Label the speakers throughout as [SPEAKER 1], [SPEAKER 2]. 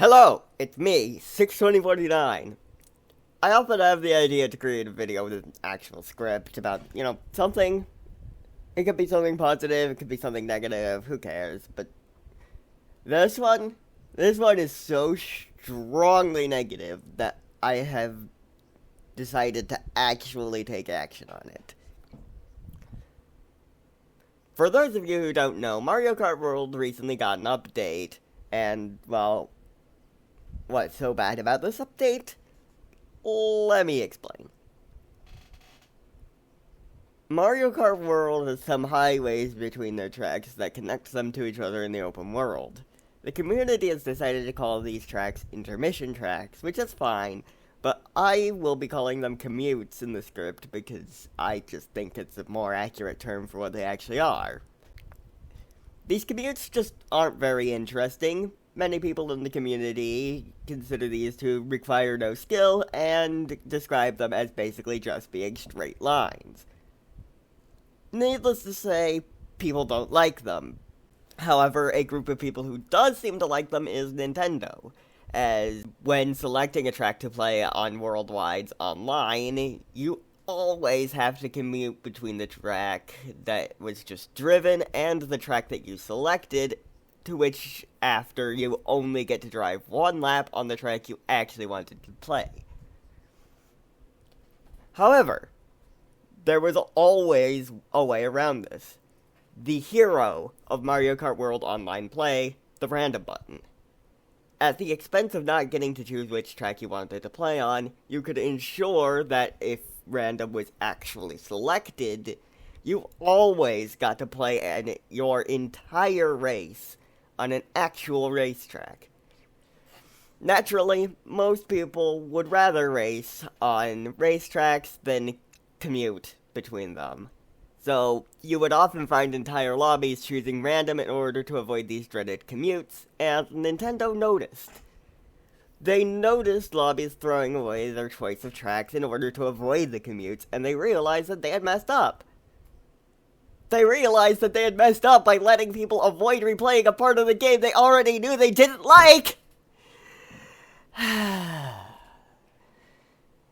[SPEAKER 1] Hello, it's me, 62049. I often have the idea to create a video with an actual script about, something. It could be something positive, it could be something negative, who cares, but this one, is so strongly negative that I have decided to actually take action on it. For those of you who don't know, Mario Kart World recently got an update, and, well, what's so bad about this update? Let me explain. Mario Kart World has some highways between their tracks that connect them to each other in the open world. The community has decided to call these tracks intermission tracks, which is fine, but I will be calling them commutes in the script because I just think it's a more accurate term for what they actually are. These commutes just aren't very interesting. Many people in the community consider these to require no skill and describe them as basically just being straight lines. Needless to say, people don't like them. However, a group of people who does seem to like them is Nintendo, as when selecting a track to play on Worldwide's online, you always have to commute between the track that was just driven and the track that you selected, to which after you only get to drive one lap on the track you actually wanted to play. However, there was always a way around this. The hero of Mario Kart World Online Play, the random button. At the expense of not getting to choose which track you wanted to play on, you could ensure that if random was actually selected, you always got to play your entire race on an actual racetrack. Naturally, most people would rather race on racetracks than commute between them. So, you would often find entire lobbies choosing random in order to avoid these dreaded commutes, and Nintendo noticed. They noticed lobbies throwing away their choice of tracks in order to avoid the commutes, and they realized that they had messed up. They realized that they had messed up by letting people avoid replaying a part of the game they already knew they didn't like!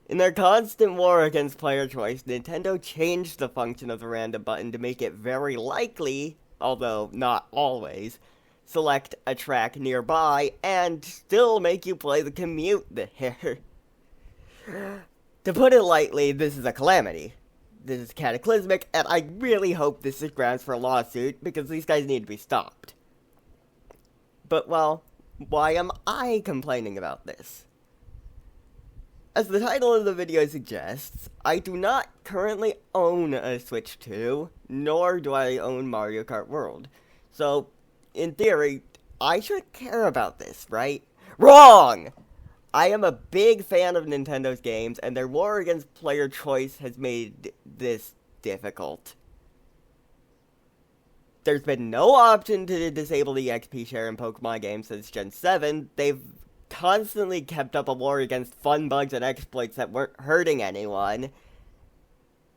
[SPEAKER 1] In their constant war against player choice, Nintendo changed the function of the random button to make it very likely, although not always, select a track nearby and still make you play the commute there. To put it lightly, this is a calamity. This is cataclysmic, and I really hope this is grounds for a lawsuit, because these guys need to be stopped. But, well, why am I complaining about this? As the title of the video suggests, I do not currently own a Switch 2, nor do I own Mario Kart World. So, in theory, I should care about this, right? Wrong! I am a big fan of Nintendo's games, and their war against player choice has made this difficult. There's been no option to disable the XP share in Pokemon games since Gen 7. They've constantly kept up a war against fun bugs and exploits that weren't hurting anyone.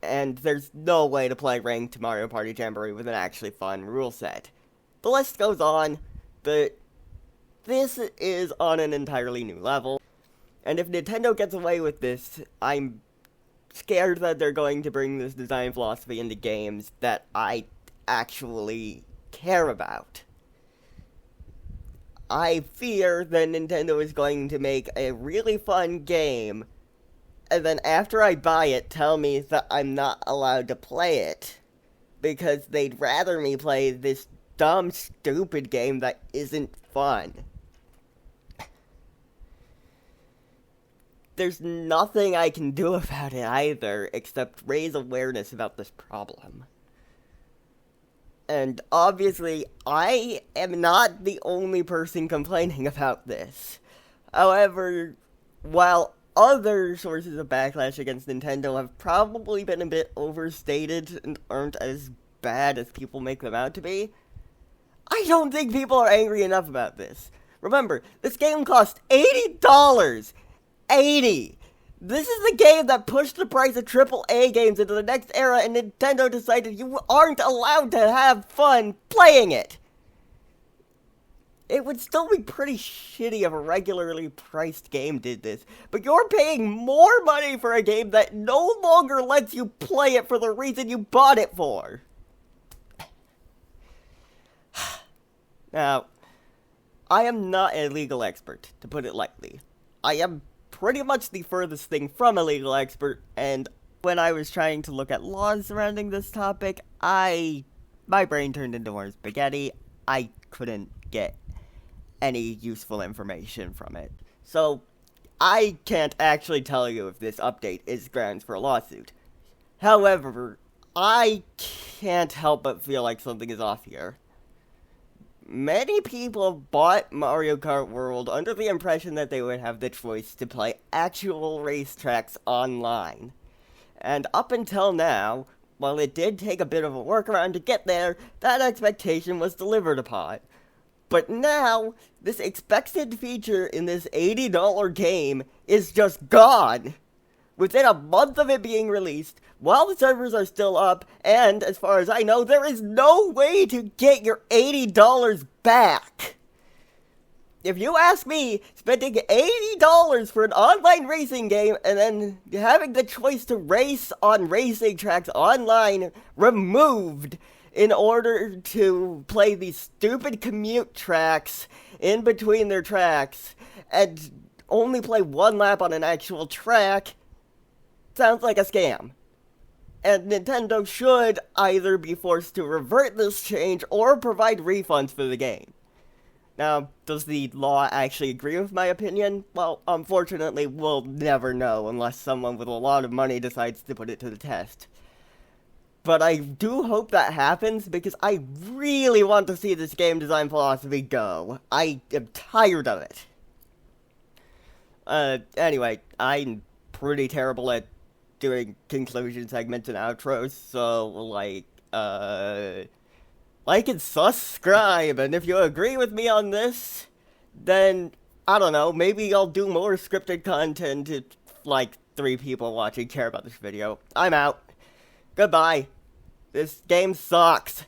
[SPEAKER 1] And there's no way to play ranked Mario Party Jamboree with an actually fun rule set. The list goes on, but this is on an entirely new level. And if Nintendo gets away with this, I'm scared that they're going to bring this design philosophy into games that I actually care about. I fear that Nintendo is going to make a really fun game, and then after I buy it, tell me that I'm not allowed to play it, because they'd rather me play this dumb, stupid game that isn't fun. There's nothing I can do about it either, except raise awareness about this problem. And obviously, I am not the only person complaining about this. However, while other sources of backlash against Nintendo have probably been a bit overstated and aren't as bad as people make them out to be, I don't think people are angry enough about this. Remember, this game cost $80! 80! This is the game that pushed the price of AAA games into the next era, and Nintendo decided you aren't allowed to have fun playing it! It would still be pretty shitty if a regularly priced game did this, but you're paying more money for a game that no longer lets you play it for the reason you bought it for. Now, I am not a legal expert, to put it lightly. I am pretty much the furthest thing from a legal expert, and when I was trying to look at laws surrounding this topic, my brain turned into more spaghetti. I couldn't get any useful information from it. So, I can't actually tell you if this update is grounds for a lawsuit. However, I can't help but feel like something is off here. Many people bought Mario Kart World under the impression that they would have the choice to play actual racetracks online. And up until now, while it did take a bit of a workaround to get there, that expectation was delivered upon. But now, this expected feature in this $80 game is just gone. Within a month of it being released, while the servers are still up, and as far as I know, there is no way to get your $80 back. If you ask me, spending $80 for an online racing game and then having the choice to race on racing tracks online removed in order to play these stupid commute tracks in between their tracks and only play one lap on an actual track, sounds like a scam. And Nintendo should either be forced to revert this change or provide refunds for the game. Now, does the law actually agree with my opinion? Well, unfortunately, we'll never know unless someone with a lot of money decides to put it to the test. But I do hope that happens, because I really want to see this game design philosophy go. I am tired of it. Anyway, I'm pretty terrible at doing conclusion segments and outros, so, like and subscribe, and if you agree with me on this, then, I don't know, maybe I'll do more scripted content if, like, 3 people watching care about this video. I'm out. Goodbye. This game sucks.